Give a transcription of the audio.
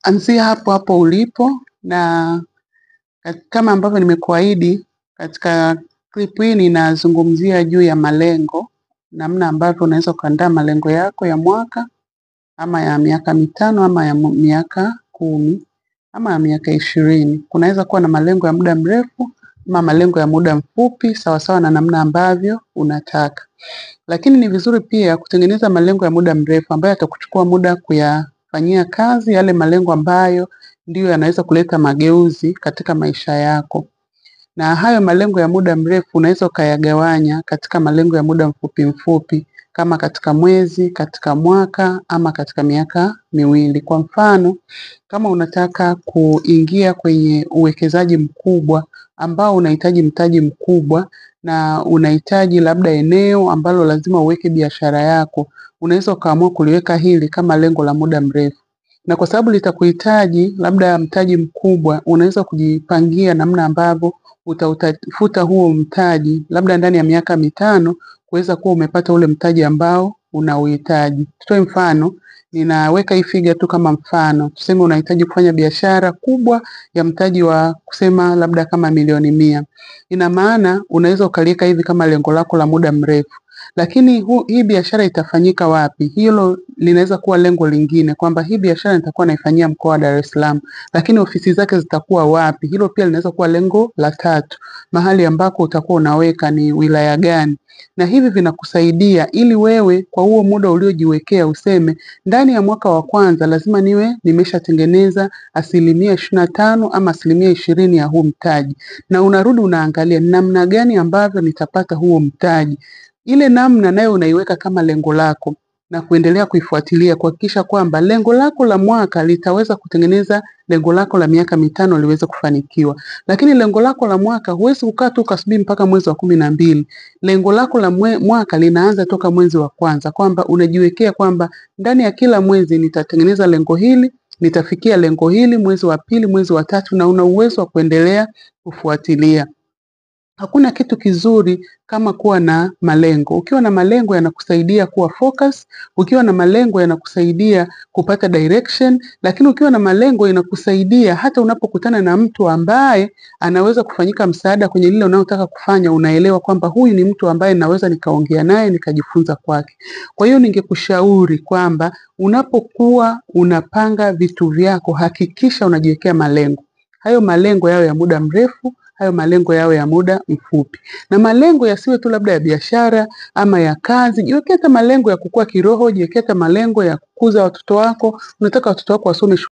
Anzia hapo hapo ulipo na kama ambavyo nimekuahidi katika clip hii ninazungumzia juu ya malengo, namna ambavyo unaweza kuandaa malengo yako ya mwaka ama ya miaka mitano ama ya miaka 10 ama ya miaka 20. Kunaweza kuwa na malengo ya muda mrefu ama malengo ya muda mfupi sawasawa na namna ambavyo unataka. Lakini ni vizuri pia kutengeneza malengo ya muda mrefu ambayo yatakuchukua muda kuyafanyia kazi, yale malengo ambayo ndiyo yanaweza kuleta mageuzi katika maisha yako. Na hayo malengo ya muda mrefu unaweza ukayagawanya katika malengo ya muda mfupi mfupi, kama katika mwezi, katika mwaka ama katika miaka miwili. Kwa mfano, kama unataka kuingia kwenye uwekezaji mkubwa ambao unahitaji mtaji mkubwa na unahitaji labda eneo ambalo lazima uweke biashara yako, unaweza ukaamua kuliweka hili kama lengo la muda mrefu. Na kwa sababu litakuhitaji labda mtaji mkubwa, unaweza kujipangia namna ambavyo utautafuta huo mtaji labda ndani ya miaka mitano kuweza kuwa umepata ule mtaji ambao unauhitaji. Tutoe mfano, ninaweka hii figure tu kama mfano. Tuseme unahitaji kufanya biashara kubwa ya mtaji wa kusema labda kama milioni 100. Ina maana unaweza ukaliweka hivi kama lengo lako la muda mrefu. Lakini hii biashara itafanyika wapi? Hilo linaweza kuwa lengo lingine, kwamba hii biashara nitakuwa naifanyia mkoa wa Dar es Salaam, lakini ofisi zake zitakuwa wapi? Hilo pia linaweza kuwa lengo la tatu. Mahali ambako utakuwa unaweka ni wilaya gani? Na hivi vinakusaidia ili wewe kwa huo muda uliojiwekea useme ndani ya mwaka wa kwanza lazima niwe nimeshatengeneza 25% ama 20% ya huu mtaji. Na unarudi unaangalia namna gani ambavyo nitapata huo mtaji. Ile namna nayo unaiweka kama lengo lako na kuendelea kuifuatilia kuhakikisha kwamba lengo lako la mwaka litaweza kutengeneza lengo lako la miaka mitano liweze kufanikiwa. Lakini lengo lako la mwaka huwezi kukaa tu ukasubiri mpaka mwezi wa 12. Lengo lako la mwaka linaanza toka mwezi wa kwanza, kwamba unajiwekea kwamba ndani ya kila mwezi nitatengeneza lengo hili, nitafikia lengo hili mwezi wa pili, mwezi wa tatu, na una uwezo wa kuendelea kufuatilia. Hakuna kitu kizuri kama kuwa na malengo. Ukiwa na malengo yanakusaidia kuwa focus, ukiwa na malengo yanakusaidia kupata direction, lakini ukiwa na malengo inakusaidia hata unapokutana na mtu ambaye anaweza kufanyika msaada kwenye lile unalotaka kufanya, unaelewa kwamba huyu ni mtu ambaye naweza nikaongea naye nikajifunza kwake. Kwa hiyo ningekushauri kwamba unapokuwa unapanga vitu vyako hakikisha unajiwekea malengo. Hayo malengo yao ya muda mrefu, hayo malengo yao ya muda mfupi. Na malengo yasiwe tu labda ya biashara ama ya kazi. Jiwekea hata malengo ya kukua kiroho, jiwekea hata malengo ya kukuza watoto wako. Unataka watoto wako wasome